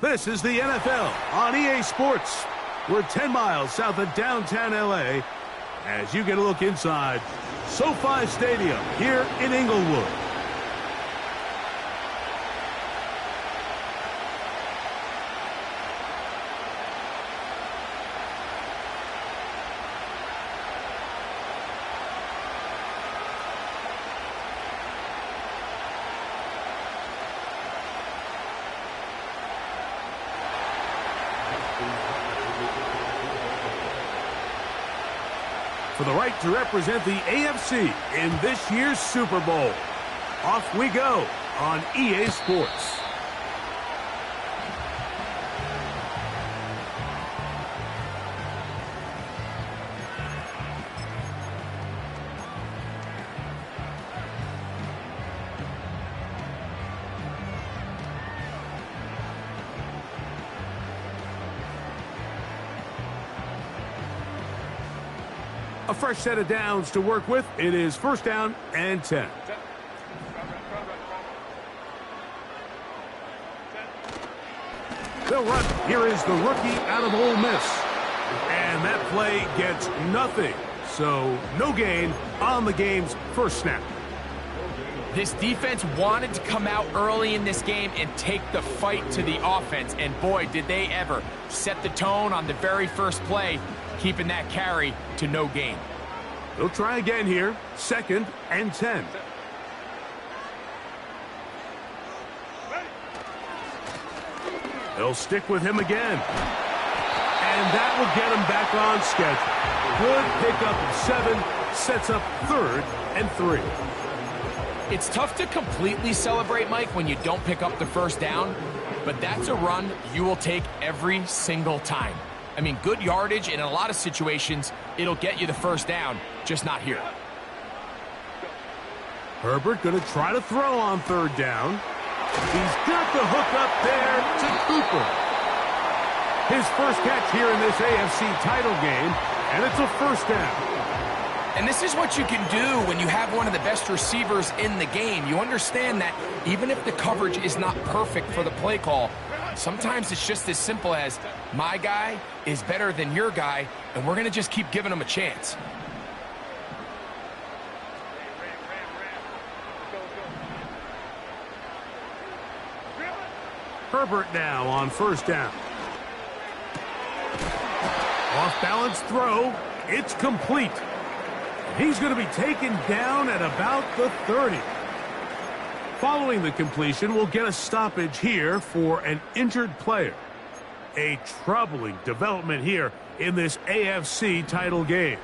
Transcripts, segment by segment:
This is the NFL on EA Sports. We're 10 miles south of downtown L.A. as you get a look inside SoFi Stadium here in Inglewood. For the right to represent the AFC in this year's Super Bowl. Off we go on EA Sports. A fresh set of downs to work with. It is first down and 10. They'll run. Here is the rookie out of Ole Miss. And that play gets nothing. So no gain on the game's first snap. This defense wanted to come out early in this game and take the fight to the offense. And boy, did they ever set the tone on the very first play, keeping that carry to no gain. They'll try again here. Second and 10. They'll stick with him again. And that will get him back on schedule. Good pickup of 7. Sets up third and 3. It's tough to completely celebrate, Mike, when you don't pick up the first down. But that's a run you will take every single time. I mean, good yardage, and in a lot of situations, it'll get you the first down, just not here. Herbert going to try to throw on third down. He's got the hook up there to Cooper. His first catch here in this AFC title game, and it's a first down. And this is what you can do when you have one of the best receivers in the game. You understand that even if the coverage is not perfect for the play call, sometimes it's just as simple as, my guy is better than your guy, and we're going to just keep giving him a chance. Herbert now on first down. Off-balance throw. It's complete. He's going to be taken down at about the 30. Following the completion, we'll get a stoppage here for an injured player. A troubling development here in this AFC title game.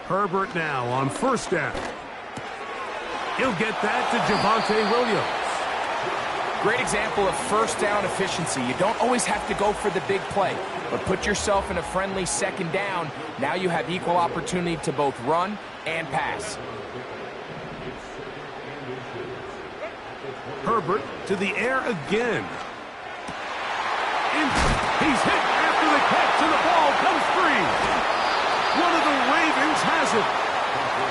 Herbert now on first down. He'll get that to Javonte Williams. Great example of first down efficiency. You don't always have to go for the big play, but put yourself in a friendly second down. Now you have equal opportunity to both run and pass. Herbert to the air again. He's hit after the catch, and the ball comes free. One of the Ravens has it.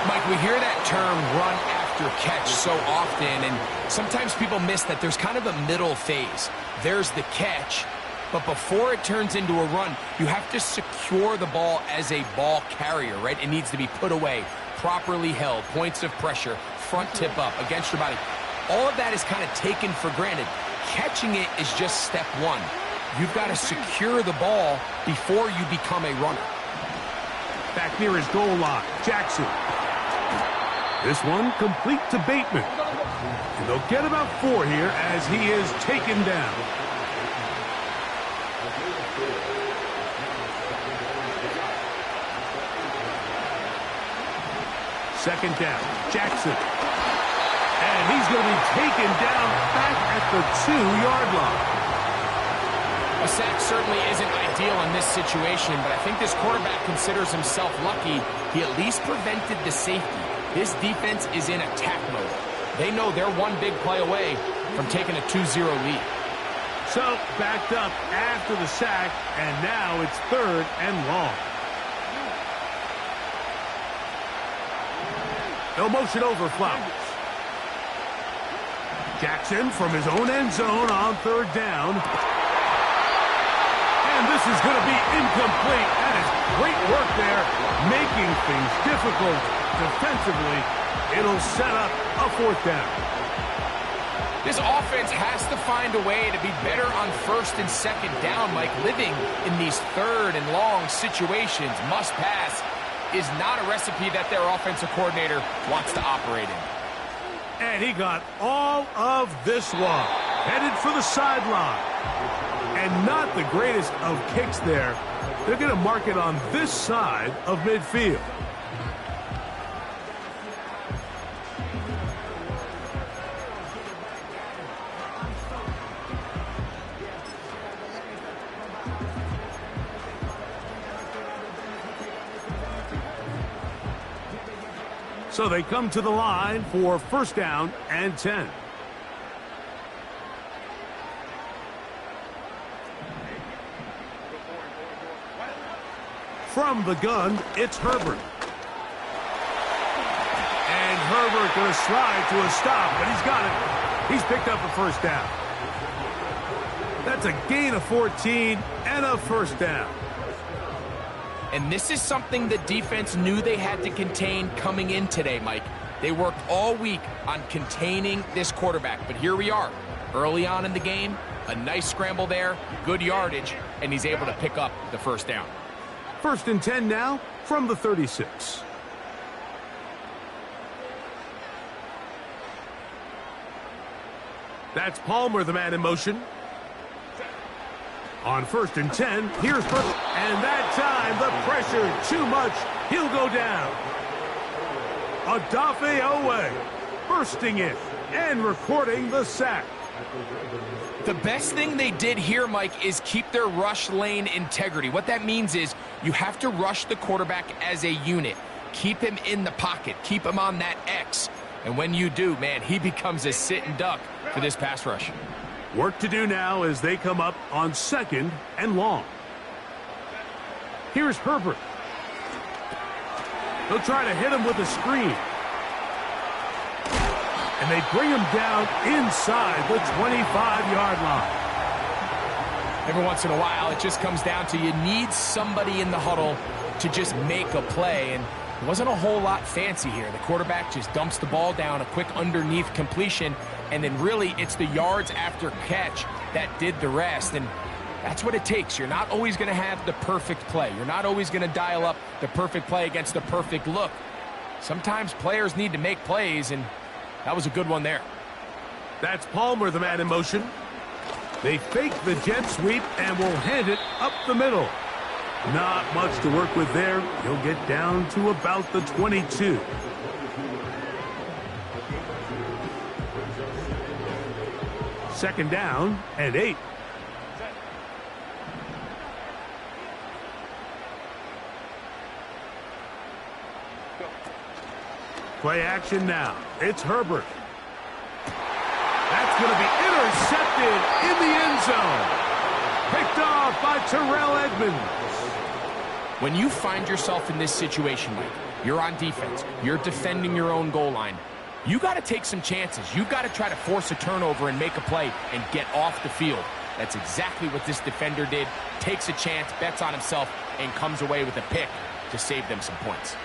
Mike, we hear that term run after catch so often, and sometimes people miss that there's kind of a middle phase. There's the catch, but before it turns into a run, you have to secure the ball as a ball carrier, right? It needs to be put away, properly held, points of pressure, front tip up against your body. All of that is kind of taken for granted. Catching it is just step one. You've got to secure the ball before you become a runner. Back near his goal line, Jackson. This one complete to Bateman. And they'll get about 4 here as he is taken down. Second down, Jackson. And he's going to be taken down back at the 2-yard line. A sack certainly isn't ideal in this situation, but I think this quarterback considers himself lucky he at least prevented the safety. This defense is in attack mode. They know they're one big play away from taking a 2-0 lead. So, backed up after the sack, and now it's third and long. They'll motion over Flowers. Jackson from his own end zone on third down. And this is going to be incomplete. That is great work there, making things difficult defensively. It'll set up a fourth down. This offense has to find a way to be better on first and second down, Mike. Living in these third and long situations, must pass, is not a recipe that their offensive coordinator wants to operate in. And he got all of this one. Headed for the sideline. And not the greatest of kicks there. They're going to mark it on this side of midfield. So they come to the line for first down and 10. From the gun, it's Herbert. And Herbert going to slide to a stop, but he's got it. He's picked up a first down. That's a gain of 14 and a first down. And this is something the defense knew they had to contain coming in today, Mike. They worked all week on containing this quarterback. But here we are, early on in the game, a nice scramble there, good yardage, and he's able to pick up the first down. First and 10 now from the 36. That's Palmer, the man in motion. On first and 10, here's Herbert. And that time, the pressure too much. He'll go down. Odafe Oweh bursting in and recording the sack. The best thing they did here, Mike, is keep their rush lane integrity. What that means is you have to rush the quarterback as a unit. Keep him in the pocket. Keep him on that X. And when you do, man, he becomes a sitting duck for this pass rush. Work to do now as they come up on second and long. Here's Herbert. They'll try to hit him with a screen. And they bring him down inside the 25-yard line. Every once in a while, it just comes down to you need somebody in the huddle to just make a play. And it wasn't a whole lot fancy here. The quarterback just dumps the ball down, a quick underneath completion, and then really it's the yards after catch that did the rest. And that's what it takes. You're not always going to have the perfect play. You're not always going to dial up the perfect play against the perfect look. Sometimes players need to make plays, and that was a good one there. That's Palmer, the man in motion. They fake the jet sweep and will hand it up the middle. Not much to work with there. He'll get down to about the 22. Second down and 8. Play action now. It's Herbert. That's going to be intercepted in the end zone. Picked off by Terrell Edmunds. When you find yourself in this situation, Mike, you're on defense, you're defending your own goal line, you got to take some chances. You've got to try to force a turnover and make a play and get off the field. That's exactly what this defender did. Takes a chance, bets on himself, and comes away with a pick to save them some points.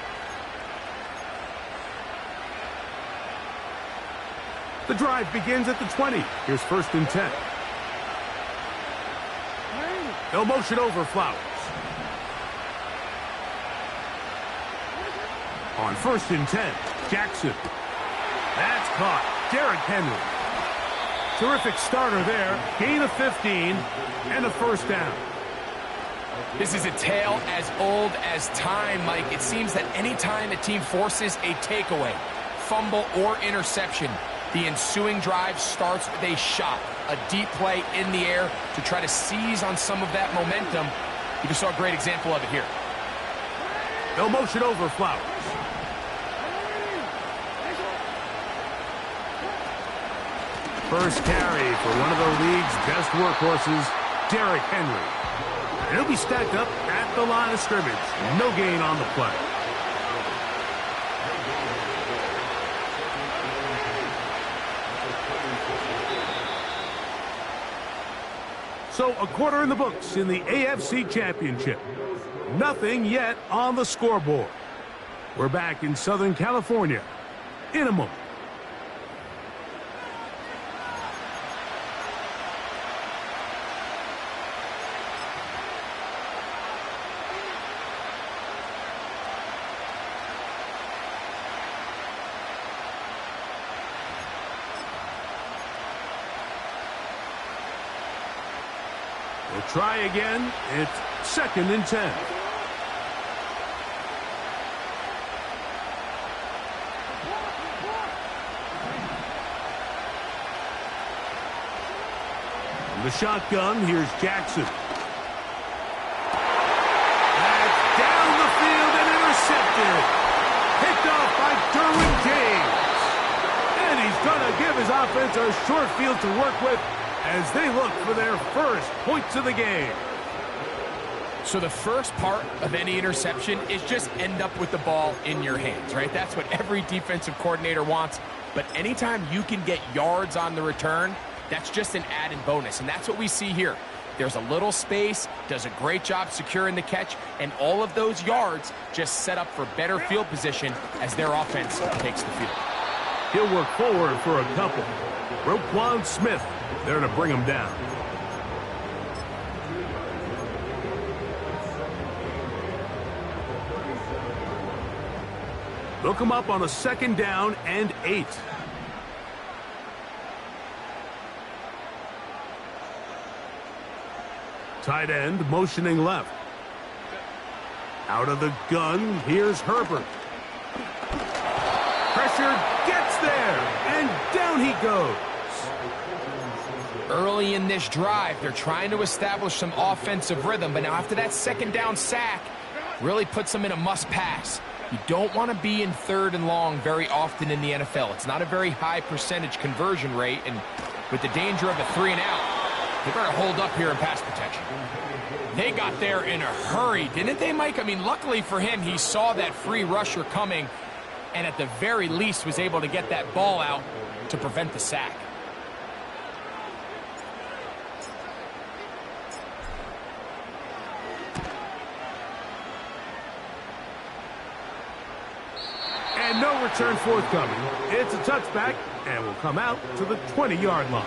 The drive begins at the 20. Here's first and 10. They'll motion over Flowers. On first and 10, Jackson. That's caught. Derrick Henry. Terrific starter there. Gain of 15 and a first down. This is a tale as old as time, Mike. It seems that anytime a team forces a takeaway, fumble, or interception, the ensuing drive starts with a shot, a deep play in the air to try to seize on some of that momentum. You just saw a great example of it here. They'll motion over Flowers. First carry for one of the league's best workhorses, Derrick Henry. And he'll be stacked up at the line of scrimmage. No gain on the play. So a quarter in the books in the AFC Championship. Nothing yet on the scoreboard. We're back in Southern California in a moment. We'll try again. It's 2nd and 10. From the shotgun, here's Jackson. That's down the field and intercepted. Picked off by Derwin James. And he's going to give his offense a short field to work with as they look for their first points of the game. So the first part of any interception is just end up with the ball in your hands, right? That's what every defensive coordinator wants. But anytime you can get yards on the return, that's just an added bonus. And that's what we see here. There's a little space, does a great job securing the catch, and all of those yards just set up for better field position as their offense takes the field. He'll work forward for a couple. Roquan Smith there to bring him down. They'll come up on a 2nd down and 8. Tight end motioning left. Out of the gun, here's Herbert. Pressure gets there, and down he goes. Early in this drive, they're trying to establish some offensive rhythm, but now after that 2nd down sack, really puts them in a must-pass. You don't want to be in 3rd and long very often in the NFL. It's not a very high percentage conversion rate, and with the danger of a 3 and out, they better hold up here in pass protection. They got there in a hurry, didn't they, Mike? I mean, luckily for him, he saw that free rusher coming, and at the very least was able to get that ball out to prevent the sack. And no return forthcoming. It's a touchback, and will come out to the 20-yard line.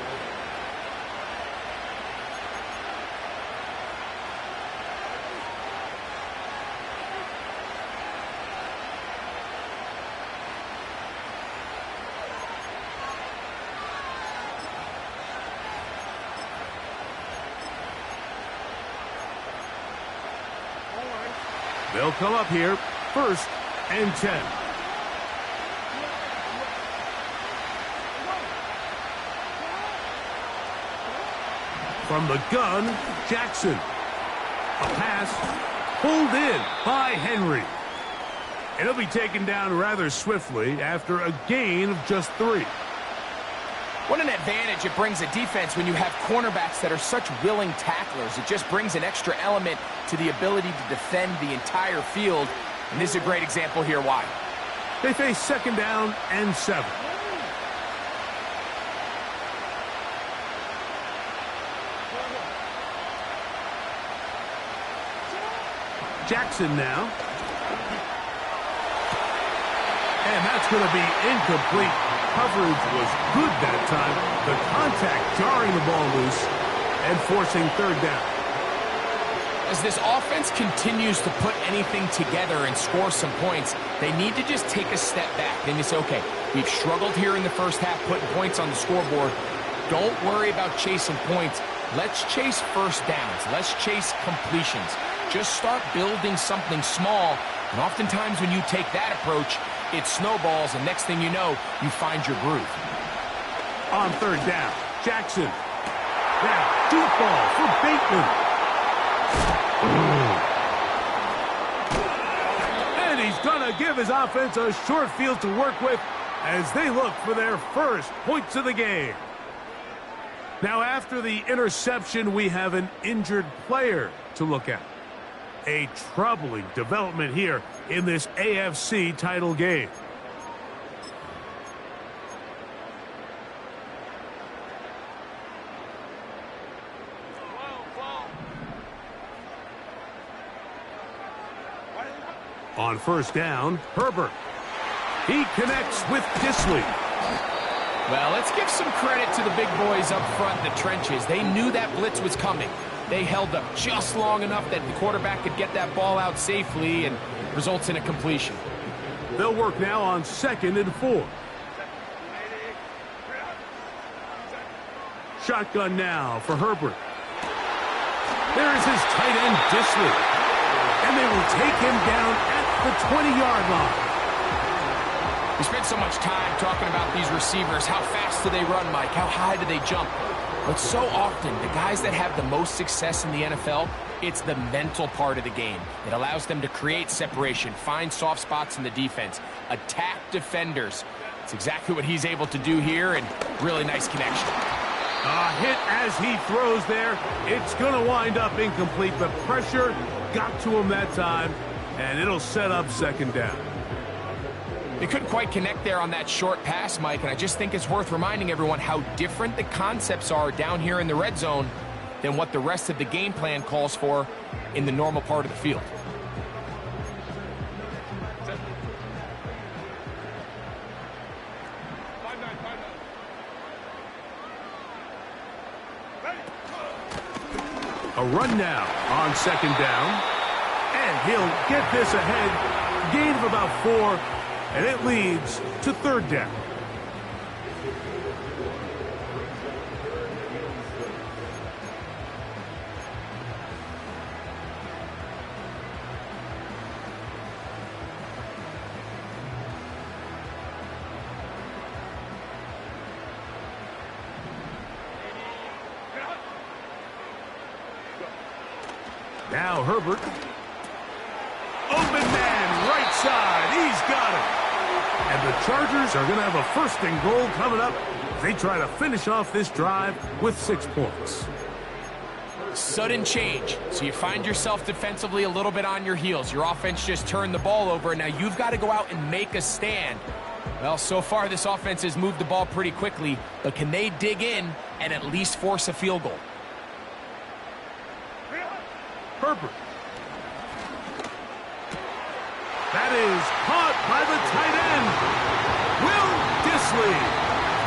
They'll come up here, 1st and 10. From the gun, Jackson. A pass pulled in by Henry. And he'll be taken down rather swiftly after a gain of just 3. What an advantage it brings a defense when you have cornerbacks that are such willing tacklers. It just brings an extra element to the ability to defend the entire field. And this is a great example here why. They face 2nd down and 7. Jackson now. And that's going to be incomplete. Coverage was good that time. The contact jarring the ball loose and forcing 3rd down. As this offense continues to put anything together and score some points, they need to just take a step back. Then you say, okay, we've struggled here in the first half putting points on the scoreboard. Don't worry about chasing points. Let's chase 1st downs. Let's chase completions. Just start building something small. And oftentimes when you take that approach, it snowballs, and next thing you know, you find your groove. On 3rd down, Jackson. Now, deep ball for Bateman. And he's going to give his offense a short field to work with as they look for their first points of the game. Now, after the interception, we have an injured player to look at. A troubling development here in this AFC title game. On first down, Herbert. He connects with Dissly. Well, let's give some credit to the big boys up front in the trenches. They knew that blitz was coming. They held up just long enough that the quarterback could get that ball out safely and results in a completion. They'll work now on 2nd and 4. Shotgun now for Herbert. There's his tight end, Dissly. And they will take him down at the 20-yard line. We spent so much time talking about these receivers. How fast do they run, Mike? How high do they jump? But so often, the guys that have the most success in the NFL, it's the mental part of the game. It allows them to create separation, find soft spots in the defense, attack defenders. It's exactly what he's able to do here, and really nice connection. A hit as he throws there. It's going to wind up incomplete. The pressure got to him that time, and it'll set up 2nd down. They couldn't quite connect there on that short pass, Mike, and I just think it's worth reminding everyone how different the concepts are down here in the red zone than what the rest of the game plan calls for in the normal part of the field. A run now on 2nd down, and he'll get this ahead. Gain of about 4. And it leads to 3rd down. Now Herbert. Open man, right side. He's got it. And the Chargers are going to have a 1st and goal coming up. They try to finish off this drive with 6 points. Sudden change. So you find yourself defensively a little bit on your heels. Your offense just turned the ball over. Now you've got to go out and make a stand. Well, so far this offense has moved the ball pretty quickly. But can they dig in and at least force a field goal? Herbert. That is caught by the tight end, Will Dissly.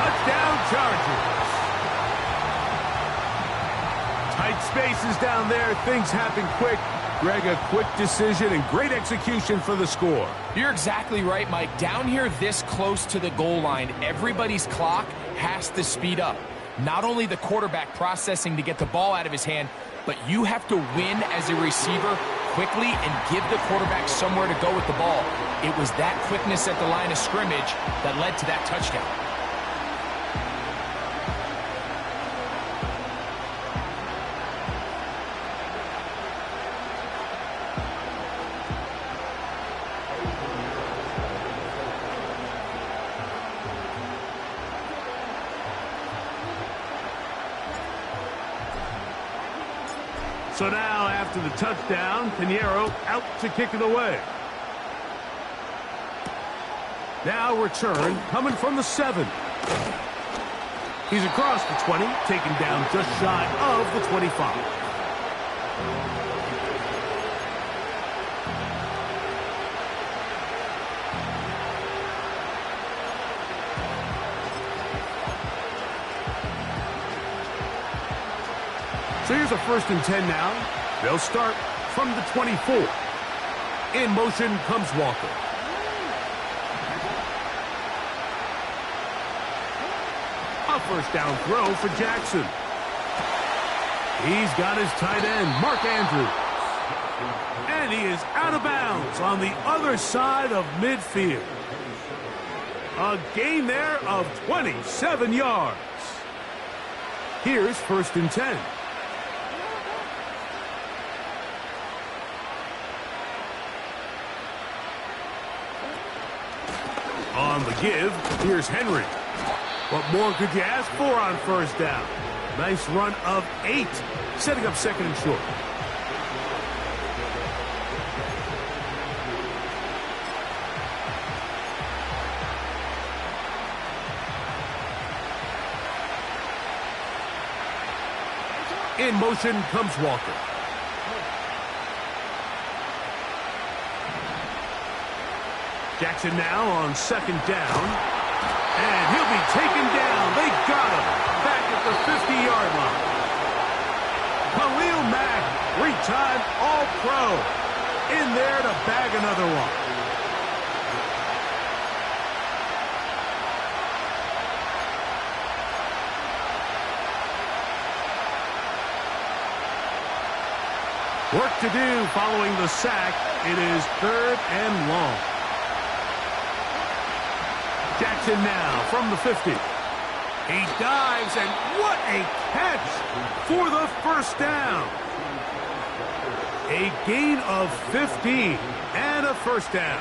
Touchdown, Chargers. Tight spaces down there. Things happen quick. Greg, a quick decision and great execution for the score. You're exactly right, Mike. Down here this close to the goal line, everybody's clock has to speed up. Not only the quarterback processing to get the ball out of his hand, but you have to win as a receiver quickly and give the quarterback somewhere to go with the ball. It was that quickness at the line of scrimmage that led to that touchdown. So now, after the touchdown, Pinheiro out to kick it away. Now return coming from the 7. He's across the 20, taken down just shy of the 25. So here's a 1st and 10 now. They'll start from the 24. In motion comes Walker. A 1st down throw for Jackson. He's got his tight end, Mark Andrews. And he is out of bounds on the other side of midfield. A gain there of 27 yards. Here's 1st and 10. On the give, here's Henry. What more could you ask for on 1st down? Nice run of 8, setting up 2nd and short. In motion comes Walker. Jackson now on second down. And he'll be taken down. They got him back at the 50-yard line. Khalil Mack, three-time All-Pro, in there to bag another one. Work to do following the sack. It is 3rd and long. Jackson now from the 50. He dives, and what a catch for the first down. A gain of 15 and a first down.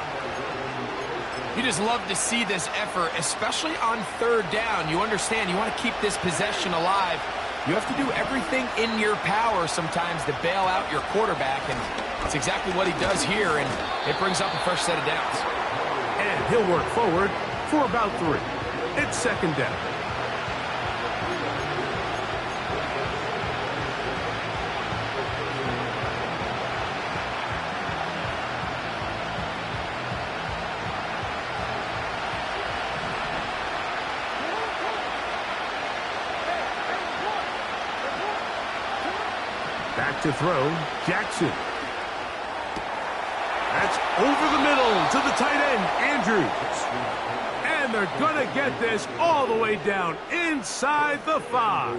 You just love to see this effort, especially on 3rd down. You understand, you want to keep this possession alive. You have to do everything in your power sometimes to bail out your quarterback, and it's exactly what he does here, and it brings up a fresh set of downs. And he'll work forward for about 3. It's 2nd down. Back to throw, Jackson. That's over the middle to the tight end, Andrews. And they're going to get this all the way down inside the 5.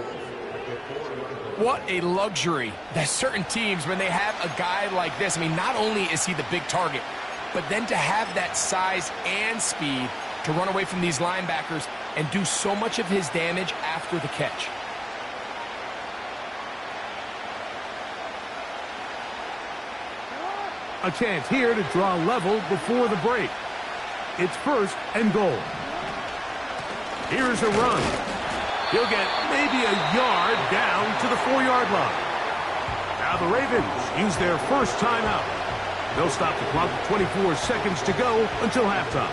What a luxury that certain teams, when they have a guy like this, I mean, not only is he the big target, but then to have that size and speed to run away from these linebackers and do so much of his damage after the catch. A chance here to draw level before the break. It's 1st and goal. Here's a run. He'll get maybe a yard down to the 4-yard line. Now the Ravens use their first timeout. They'll stop the clock with 24 seconds to go until halftime.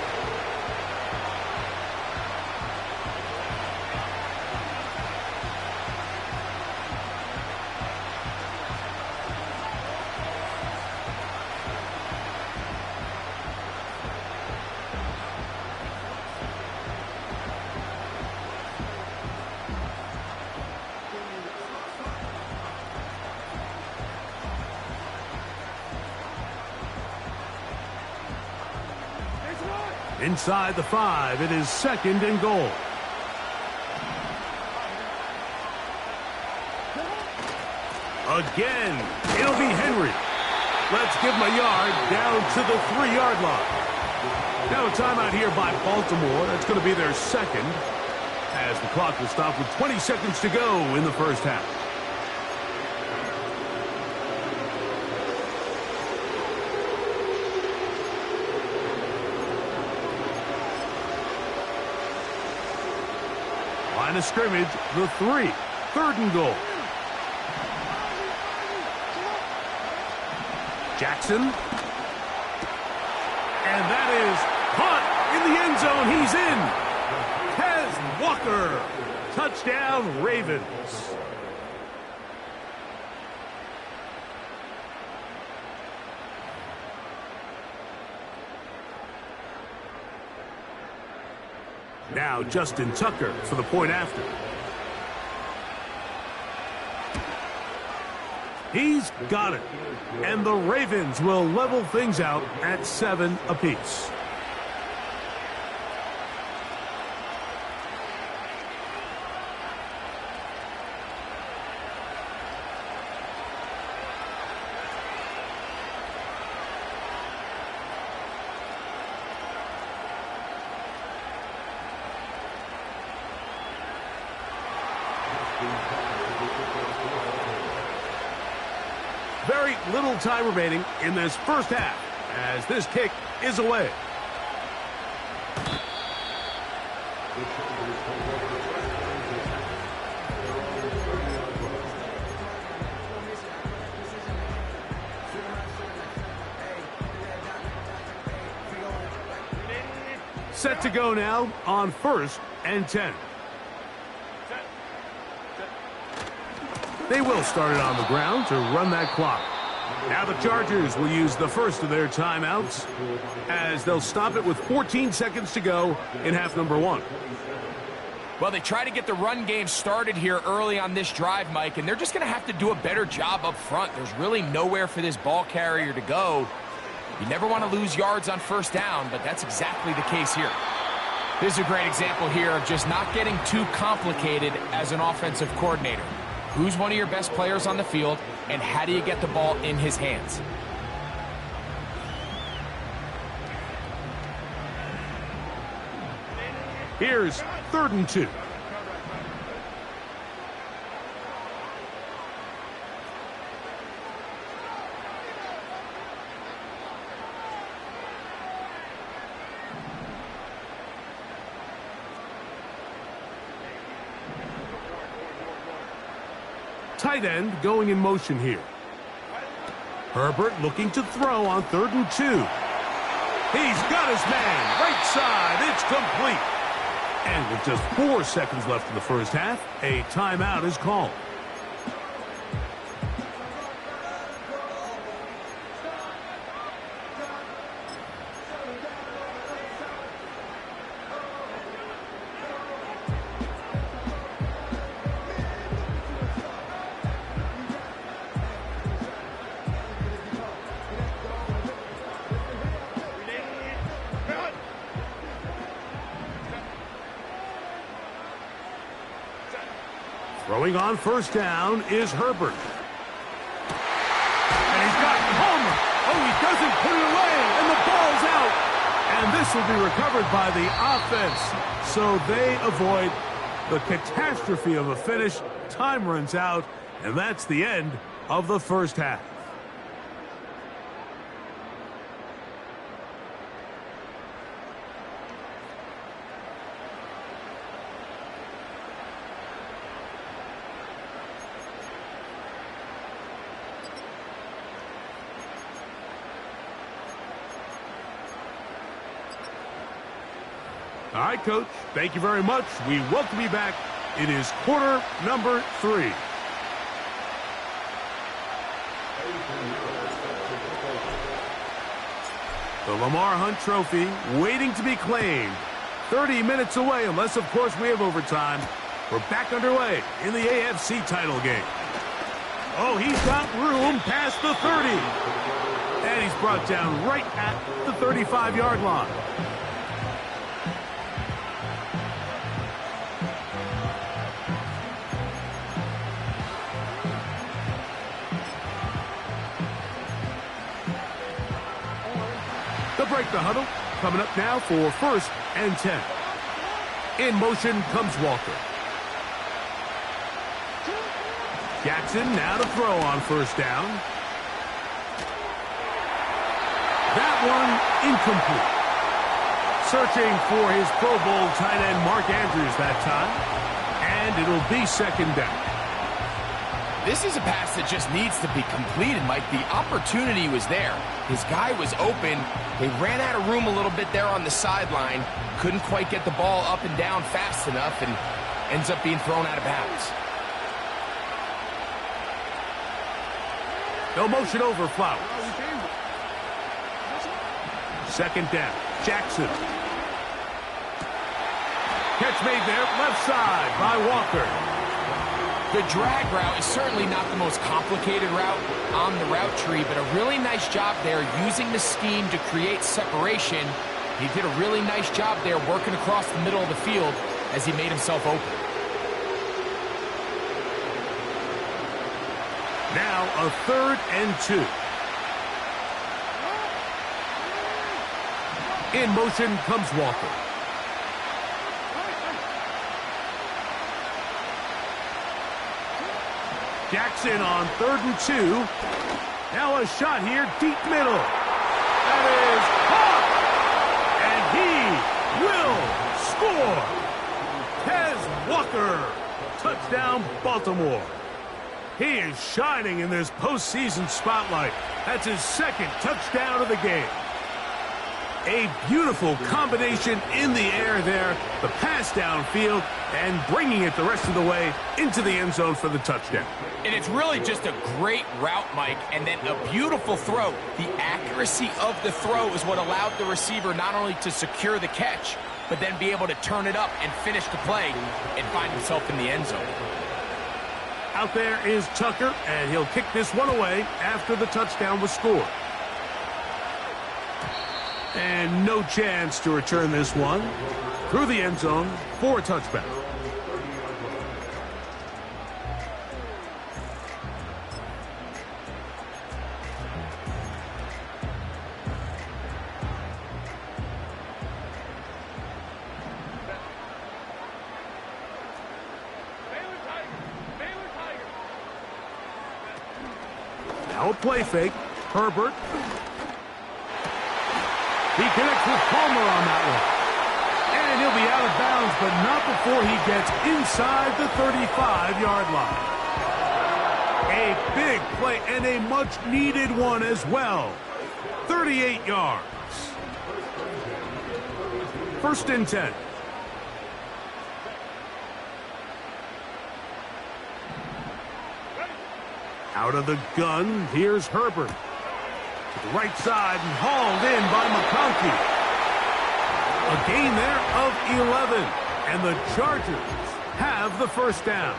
Inside the 5, it is 2nd and goal. Again, it'll be Henry. Let's give him a yard down to the 3-yard line. Now a timeout here by Baltimore. That's going to be their 2nd, as the clock will stop with 20 seconds to go in the first half. Line of scrimmage, the 3. 3rd and goal. Jackson. And that is caught in the end zone. He's in. Kez Walker. Touchdown, Ravens. Now Justin Tucker for the point after. He's got it. And the Ravens will level things out at 7 apiece. Very little time remaining in this first half as this kick is away. Set to go now on 1st and 10. They will start it on the ground to run that clock. Now the Chargers will use the first of their timeouts as they'll stop it with 14 seconds to go in half number one. Well, they try to get the run game started here early on this drive, Mike, and they're just going to have to do a better job up front. There's really nowhere for this ball carrier to go. You never want to lose yards on first down, but that's exactly the case here. This is a great example here of just not getting too complicated as an offensive coordinator. Who's one of your best players on the field, and how do you get the ball in his hands? Here's 3rd and 2. Tight end going in motion here. Herbert looking to throw on 3rd and 2. He's got his man, right side, it's complete. And with just 4 seconds left in the first half, a timeout is called. Throwing on first down is Herbert. And he's got Homer. Oh, he doesn't put it away, and the ball's out. And this will be recovered by the offense. So they avoid the catastrophe of a finish. Time runs out, and that's the end of the first half. All right, Coach, thank you very much. We welcome you back. It is quarter number 3. The Lamar Hunt Trophy waiting to be claimed. 30 minutes away, unless, of course, we have overtime. We're back underway in the AFC title game. Oh, he's got room past the 30. And he's brought down right at the 35-yard line. Break the huddle. Coming up now for 1st and 10. In motion comes Walker. Jackson now to throw on first down. That one incomplete. Searching for his Pro Bowl tight end Mark Andrews that time. And it'll be 2nd down. This is a pass that just needs to be completed, Mike. The opportunity was there. His guy was open. They ran out of room a little bit there on the sideline. Couldn't quite get the ball up and down fast enough and ends up being thrown out of bounds. No motion over Flowers. 2nd down. Jackson. Catch made there, left side by Walker. The drag route is certainly not the most complicated route on the route tree, but a really nice job there using the scheme to create separation. He did a really nice job there working across the middle of the field as he made himself open. Now a 3rd and 2. In motion comes Walker. Jackson on 3rd and 2. Now a shot here, deep middle. That is caught. And he will score. Tez Walker. Touchdown, Baltimore. He is shining in this postseason spotlight. That's his 2nd touchdown of the game. A beautiful combination in the air there. The pass downfield and bringing it the rest of the way into the end zone for the touchdown. And it's really just a great route, Mike, and then a beautiful throw. The accuracy of the throw is what allowed the receiver not only to secure the catch, but then be able to turn it up and finish the play and find himself in the end zone. Out there is Tucker, and he'll kick this one away after the touchdown was scored. And no chance to return this one through the end zone for a touchback. Now a play fake. Herbert. He connects with Palmer on that one. And he'll be out of bounds, but not before he gets inside the 35-yard line. A big play and a much-needed one as well. 38 yards. 1st and 10. Out of the gun, here's Herbert. To the right side and hauled in by McConkey. A gain there of 11. And the Chargers have the first down.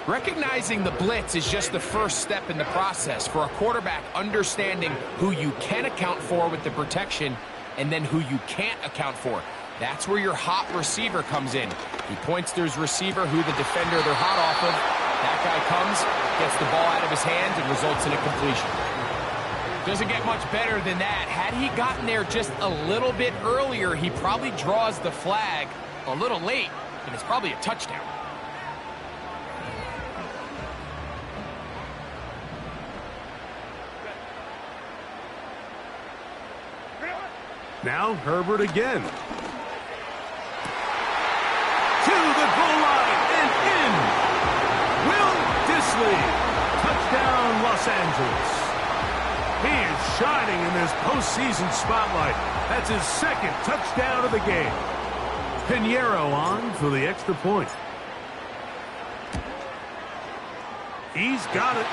Recognizing the blitz is just the first step in the process for a quarterback, understanding who you can account for with the protection and then who you can't account for. That's where your hot receiver comes in. He points to his receiver who the defender they're hot off of. That guy comes, gets the ball out of his hands, and results in a completion. Doesn't get much better than that. Had he gotten there just a little bit earlier, he probably draws the flag a little late, and it's probably a touchdown. Now Herbert again. To the goal line and in. Will Dissly. Touchdown, Los Angeles. He is shining in this postseason spotlight. That's his 2nd touchdown of the game. Pinheiro on for the extra point. He's got it.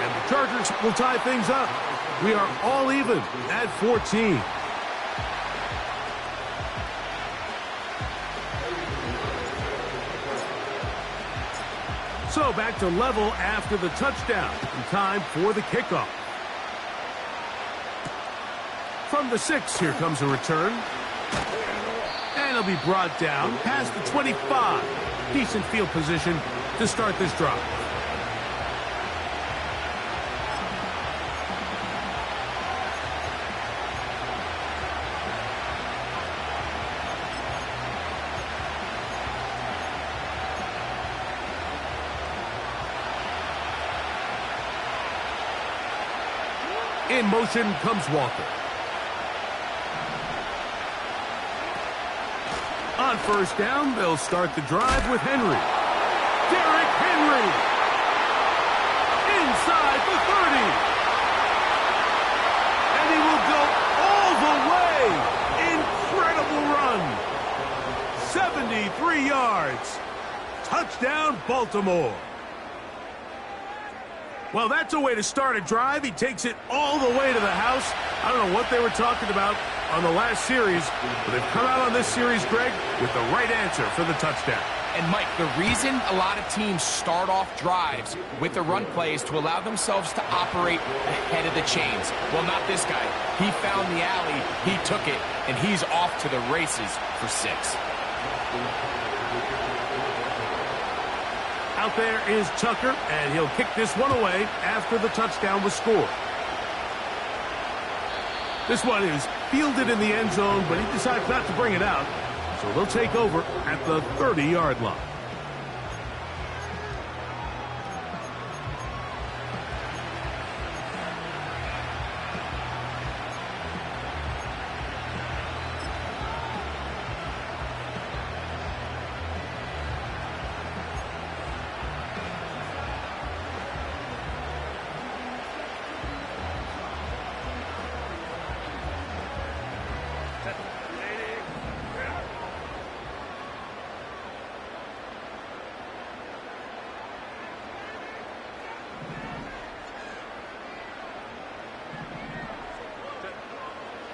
And the Chargers will tie things up. We are all even at 14. So back to level after the touchdown. In time for the kickoff. From the 6, here comes a return. And he'll be brought down past the 25. Decent field position to start this drive. In motion comes Walker. On 1st down, they'll start the drive with Henry. Derrick Henry. Inside the 30. And he will go all the way. Incredible run. 73 yards. Touchdown, Baltimore. Well, that's a way to start a drive. He takes it all the way to the house. I don't know what they were talking about on the last series, but they've come out on this series, Greg, with the right answer for the touchdown. And, Mike, the reason a lot of teams start off drives with the run play is to allow themselves to operate ahead of the chains. Well, not this guy. He found the alley, he took it, and he's off to the races for 6. Out there is Tucker, and he'll kick this one away after the touchdown was scored. This one is fielded in the end zone, but he decides not to bring it out. So they'll take over at the 30-yard line.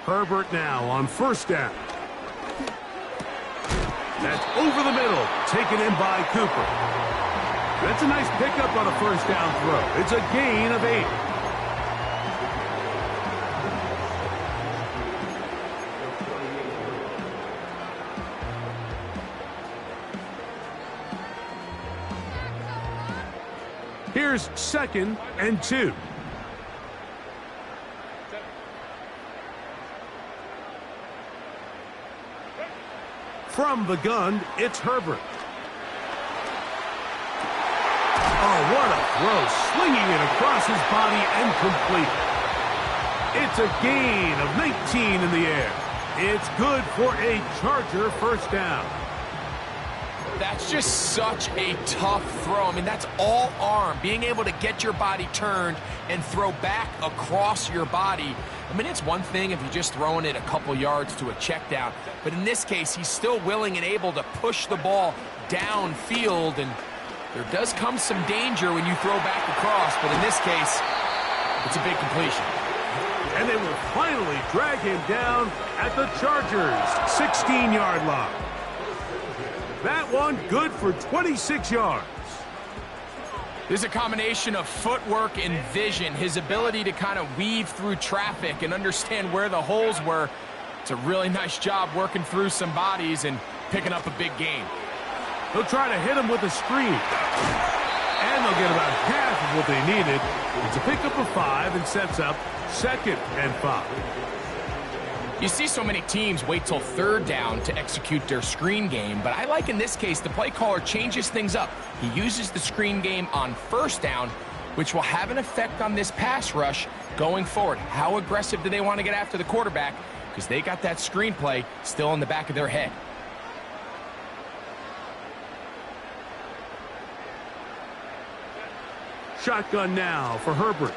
Herbert now on first down. That's over the middle, taken in by Cooper. That's a nice pickup on a first down throw. It's a gain of 8. Here's 2nd and 2. From the gun, it's Herbert. Oh, what a throw. Slinging it across his body and complete. It's a gain of 19 in the air. It's good for a Charger first down. That's just such a tough throw. I mean, that's all arm. Being able to get your body turned and throw back across your body. I mean, it's one thing if you're just throwing it a couple yards to a check down. But in this case, he's still willing and able to push the ball downfield. And there does come some danger when you throw back across. But in this case, it's a big completion. And they will finally drag him down at the Chargers' 16-yard line. That one good for 26 yards. There's a combination of footwork and vision, his ability to kind of weave through traffic and understand where the holes were. It's a really nice job working through some bodies and picking up a big gain. They'll try to hit him with a screen. And they'll get about half of what they needed. It's a pickup of 5 and sets up 2nd and 5. You see so many teams wait till 3rd down to execute their screen game, but I like in this case the play caller changes things up. He uses the screen game on 1st down, which will have an effect on this pass rush going forward. How aggressive do they want to get after the quarterback? Because they got that screen play still in the back of their head. Shotgun now for Herbert.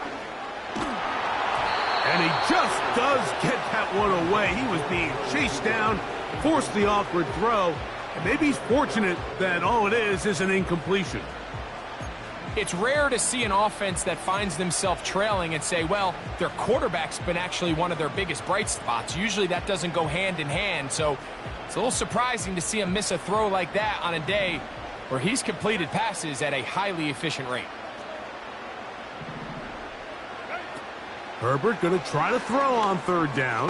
And he just does get that one away. He was being chased down, forced the awkward throw, and maybe he's fortunate that all it is an incompletion. It's rare to see an offense that finds themselves trailing and say, well, their quarterback's been actually one of their biggest bright spots. Usually that doesn't go hand in hand, so it's a little surprising to see him miss a throw like that on a day where he's completed passes at a highly efficient rate. Herbert going to try to throw on 3rd down.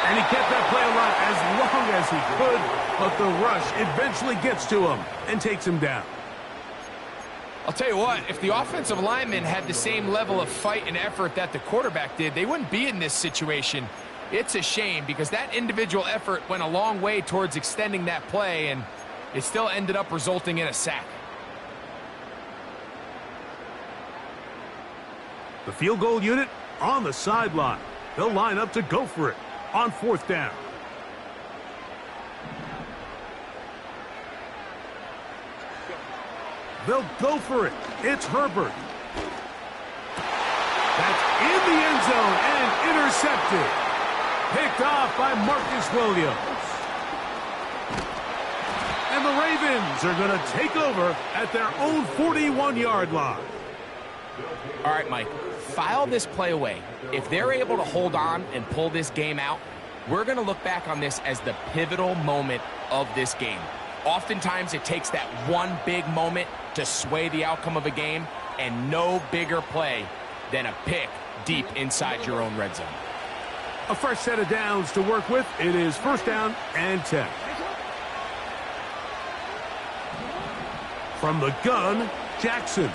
And he kept that play alive as long as he could, but the rush eventually gets to him and takes him down. I'll tell you what, if the offensive lineman had the same level of fight and effort that the quarterback did, they wouldn't be in this situation. It's a shame because that individual effort went a long way towards extending that play, and it still ended up resulting in a sack. The field goal unit on the sideline. They'll line up to go for it on 4th down. They'll go for it. It's Herbert. That's in the end zone and intercepted. Picked off by Marcus Williams. And the Ravens are going to take over at their own 41-yard line. All right, Mike, file this play away. If they're able to hold on and pull this game out, we're going to look back on this as the pivotal moment of this game. Oftentimes, it takes that one big moment to sway the outcome of a game, and no bigger play than a pick deep inside your own red zone. A fresh set of downs to work with. It is 1st down and 10. From the gun, Jackson.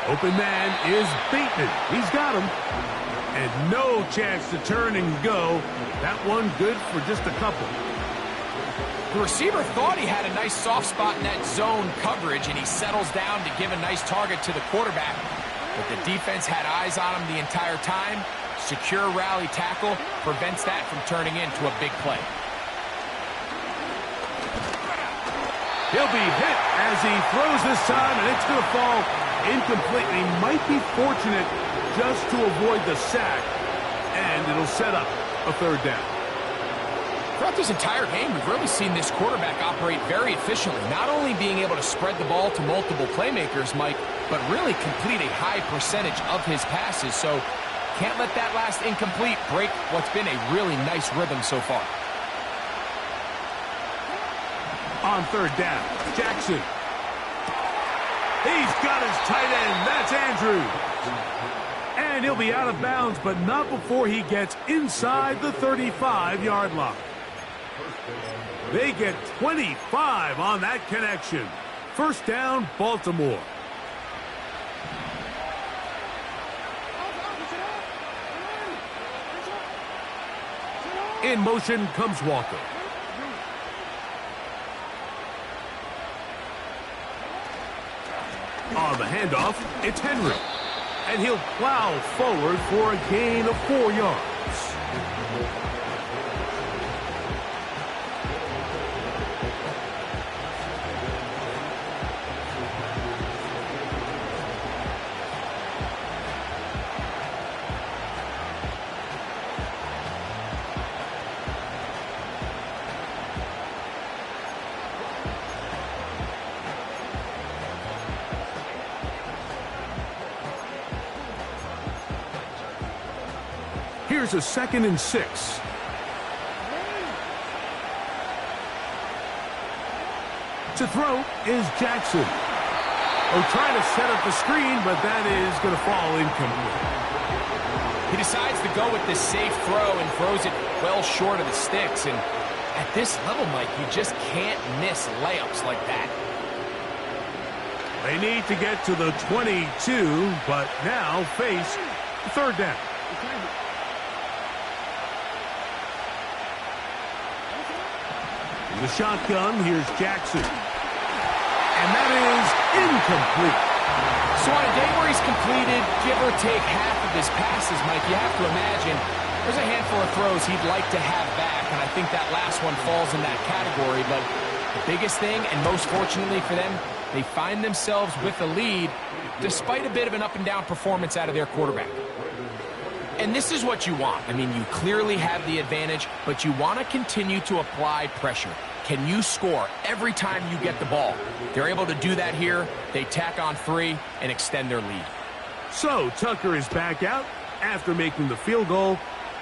Open man is Bateman. He's got him. And no chance to turn and go. That one good for just a couple. The receiver thought he had a nice soft spot in that zone coverage, and he settles down to give a nice target to the quarterback. But the defense had eyes on him the entire time. Secure rally tackle prevents that from turning into a big play. He'll be hit as he throws this time, and it's going to fall incomplete. He might be fortunate just to avoid the sack, and it'll set up a third down. Throughout this entire game, we've really seen this quarterback operate very efficiently, not only being able to spread the ball to multiple playmakers, Mike, but really complete a high percentage of his passes. So can't let that last incomplete break what's been a really nice rhythm so far. On third down, Jackson. He's got his tight end. That's Andrews. And he'll be out of bounds, but not before he gets inside the 35-yard line. They get 25 on that connection. First down, Baltimore. In motion comes Walker. On the handoff, it's Henry. And he'll plow forward for a gain of 4 yards. Here's a 2nd and 6. To throw is Jackson. Oh, trying to set up the screen, but that is going to fall incomplete. He decides to go with this safe throw and throws it well short of the sticks. And at this level, Mike, you just can't miss layups like that. They need to get to the 22, but now face third down. The shotgun, here's Jackson. And that is incomplete. So on a day where he's completed, give or take half of his passes, Mike, you have to imagine there's a handful of throws he'd like to have back, and I think that last one falls in that category. But the biggest thing, and most fortunately for them, they find themselves with a lead despite a bit of an up-and-down performance out of their quarterback. And this is what you want. I mean, you clearly have the advantage, but you want to continue to apply pressure. Can you score every time you get the ball? They're able to do that here. They tack on 3 and extend their lead. So Tucker is back out after making the field goal.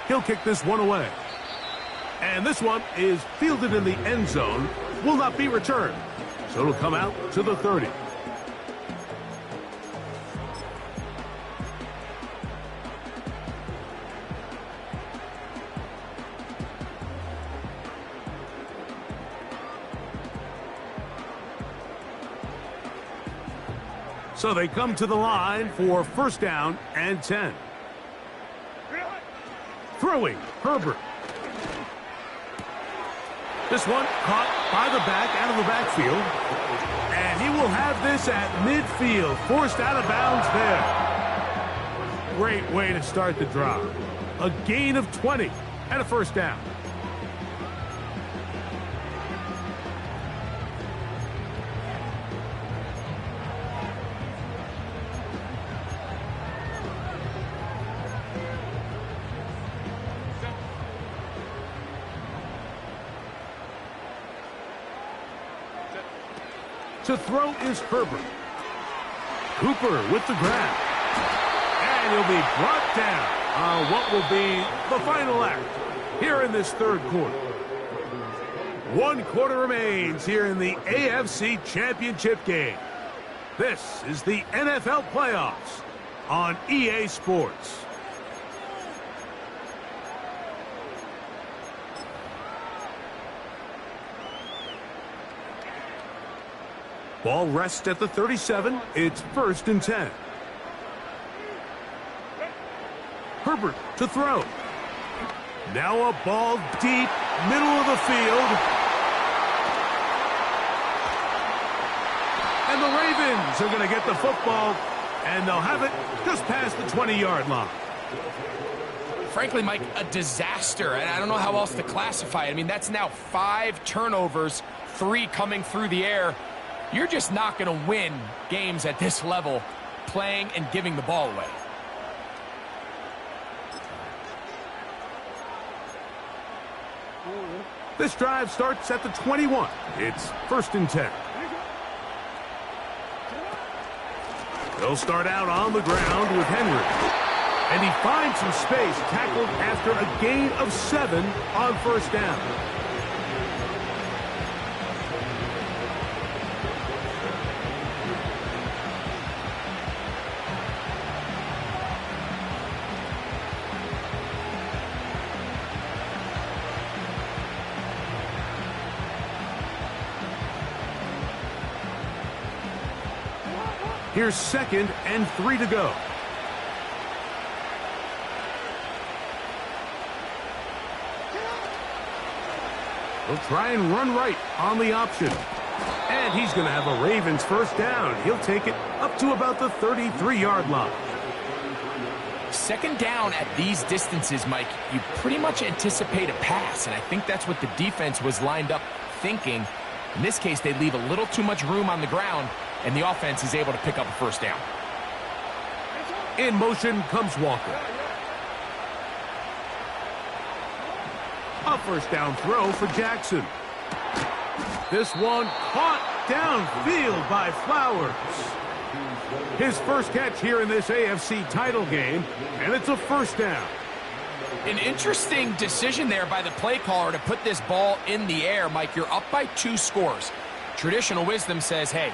He'll kick this one away. And this one is fielded in the end zone. Will not be returned. So it'll come out to the 30. So they come to the line for first down and 10. Throwing, Herbert. This one caught by the back, out of the backfield. And he will have this at midfield, forced out of bounds there. Great way to start the drive. A gain of 20 and a first down. To throw is Herbert. Cooper with the grab. And he'll be brought down on what will be the final act here in this third quarter. 1 quarter remains here in the AFC Championship game. This is the NFL playoffs on EA Sports. Ball rests at the 37. It's 1st and 10. Herbert to throw. Now a ball deep, middle of the field. And the Ravens are going to get the football, and they'll have it just past the 20-yard line. Frankly, Mike, a disaster, and I don't know how else to classify it. I mean, that's now 5 turnovers, 3 coming through the air. You're just not going to win games at this level playing and giving the ball away. This drive starts at the 21. It's 1st and 10. They'll start out on the ground with Henry. And he finds some space, tackled after a gain of 7 on 1st down. Here's 2nd and 3 to go. He'll try and run right on the option. And he's going to have a Ravens 1st down. He'll take it up to about the 33-yard line. 2nd down at these distances, Mike, you pretty much anticipate a pass, and I think that's what the defense was lined up thinking. In this case, they leave a little too much room on the ground, and the offense is able to pick up a 1st down. In motion comes Walker. A 1st down throw for Jackson. This one caught downfield by Flowers. His 1st catch here in this AFC title game, and it's a 1st down. An interesting decision there by the play caller to put this ball in the air. Mike, you're up by 2 scores. Traditional wisdom says, hey,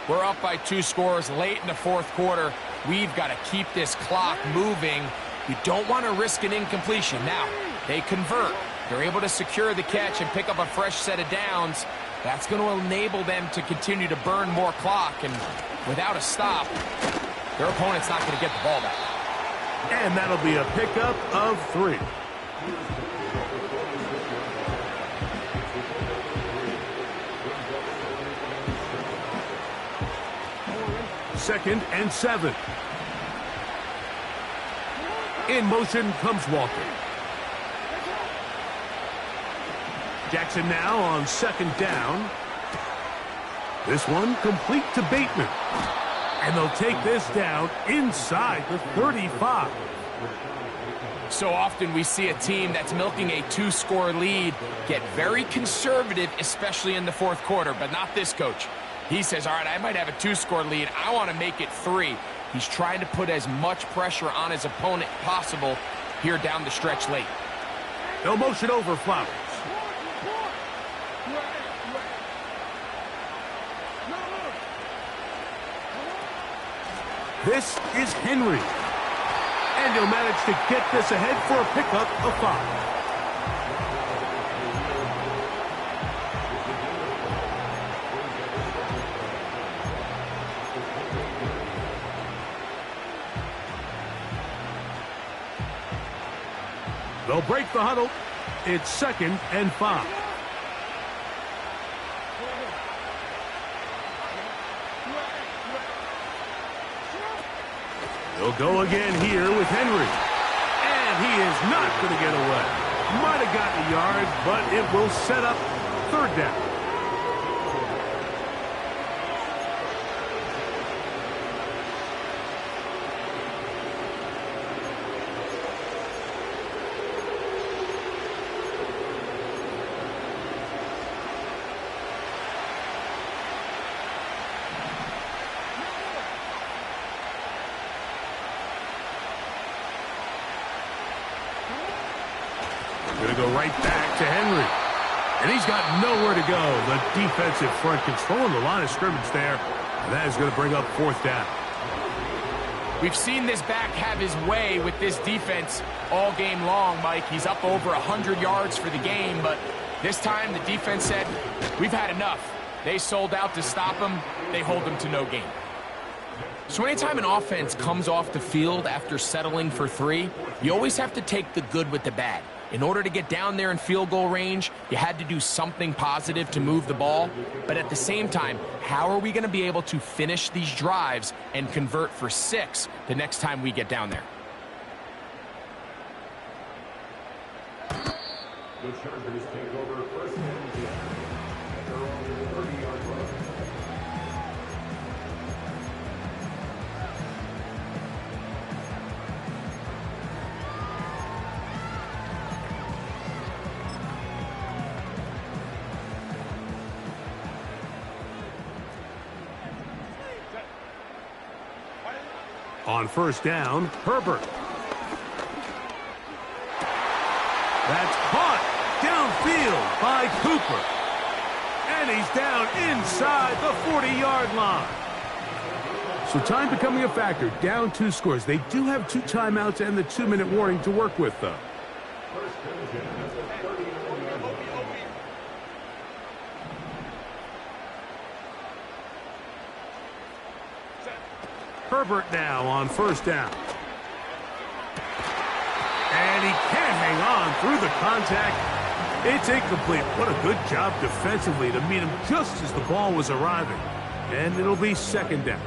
we're up by 2 scores late in the 4th quarter. We've got to keep this clock moving. You don't want to risk an incompletion. Now, they convert. They're able to secure the catch and pick up a fresh set of downs. That's going to enable them to continue to burn more clock, and without a stop, their opponent's not going to get the ball back. And that'll be a pickup of 3. Second and 7. In motion comes Walker. Jackson now on 2nd down. This one complete to Bateman. And they'll take this down inside the 35. So often we see a team that's milking a 2-score lead get very conservative, especially in the 4th quarter, but not this coach. He says, all right, I might have a 2-score lead. I want to make it 3. He's trying to put as much pressure on his opponent possible here down the stretch late. They'll motion over Flowers. This is Henry. And he'll manage to get this ahead for a pickup of 5. They'll break the huddle. It's 2nd and 5. They'll go again here with Henry. And he is not going to get away. Might have gotten a yard, but it will set up 3rd down. Going to go right back to Henry. And he's got nowhere to go. The defensive front controlling the line of scrimmage there. And that is going to bring up 4th down. We've seen this back have his way with this defense all game long, Mike. He's up over 100 yards for the game, but this time the defense said, we've had enough. They sold out to stop him. They hold him to no gain. So anytime an offense comes off the field after settling for 3, you always have to take the good with the bad. In order to get down there in field goal range, you had to do something positive to move the ball. But at the same time, how are we going to be able to finish these drives and convert for 6 the next time we get down there? The Chargers take over 1st and 10 at their own 30-yard line. On first down, Herbert. That's caught downfield by Cooper. And he's down inside the 40-yard line. So time becoming a factor, down 2 scores. They do have 2 timeouts and the 2-minute warning to work with, though. Herbert now on first down. And he can't hang on through the contact. It's incomplete. What a good job defensively to meet him just as the ball was arriving. And it'll be second down.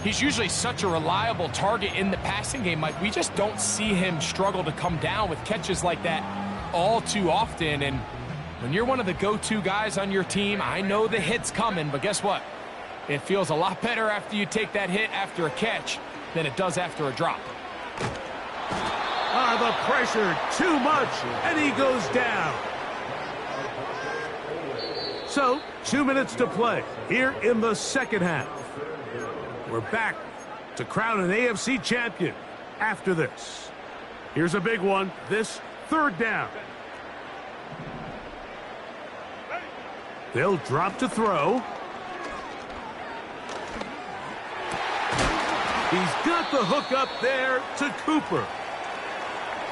He's usually such a reliable target in the passing game, Mike. We just don't see him struggle to come down with catches like that all too often. And when you're one of the go-to guys on your team, I know the hit's coming, but guess what? It feels a lot better after you take that hit after a catch than it does after a drop. The pressure, too much, and he goes down. So, 2 minutes to play here in the second half. We're back to crown an AFC champion after this. Here's a big one, this third down. They'll drop to throw. He's got the hook up there to Cooper.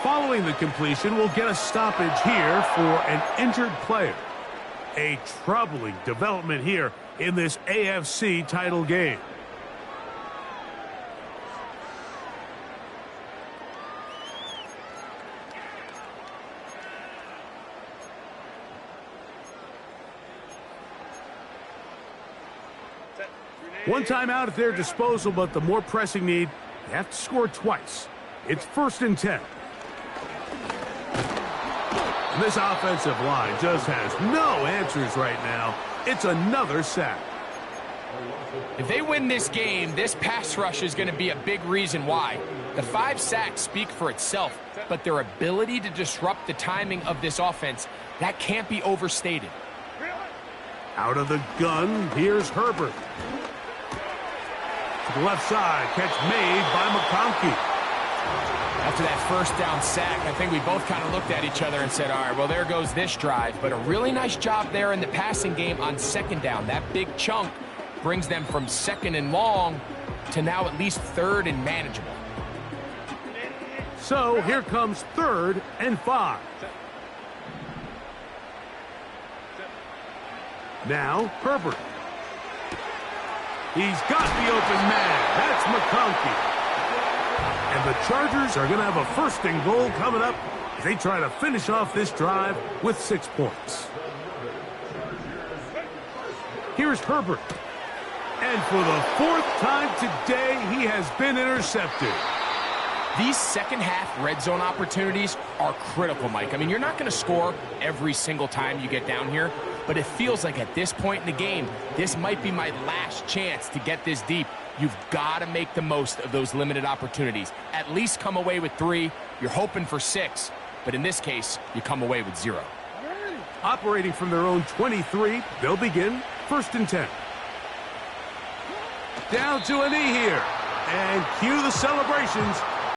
Following the completion, we'll get a stoppage here for an injured player. A troubling development here in this AFC title game. One timeout at their disposal, but the more pressing need, they have to score twice. It's 1st and 10. And this offensive line just has no answers right now. It's another sack. If they win this game, this pass rush is going to be a big reason why. The 5 sacks speak for itself, but their ability to disrupt the timing of this offense, that can't be overstated. Out of the gun, here's Herbert. To the left side, catch made by McConkey. After that first down sack, I think we both kind of looked at each other and said, all right, well, there goes this drive. But a really nice job there in the passing game on second down. That big chunk brings them from 2nd and long to now at least 3rd and manageable. So here comes 3rd and 5. Now Herbert. He's got the open man. That's McConkey. And the Chargers are going to have a 1st and goal coming up as they try to finish off this drive with 6 points. Here's Herbert. And for the 4th time today, he has been intercepted. These second-half red zone opportunities are critical, Mike. I mean, you're not going to score every single time you get down here, but it feels like at this point in the game, this might be my last chance to get this deep. You've got to make the most of those limited opportunities. At least come away with 3. You're hoping for 6, but in this case, you come away with 0. Operating from their own 23, they'll begin 1st and 10. Down to a knee here, and cue the celebrations.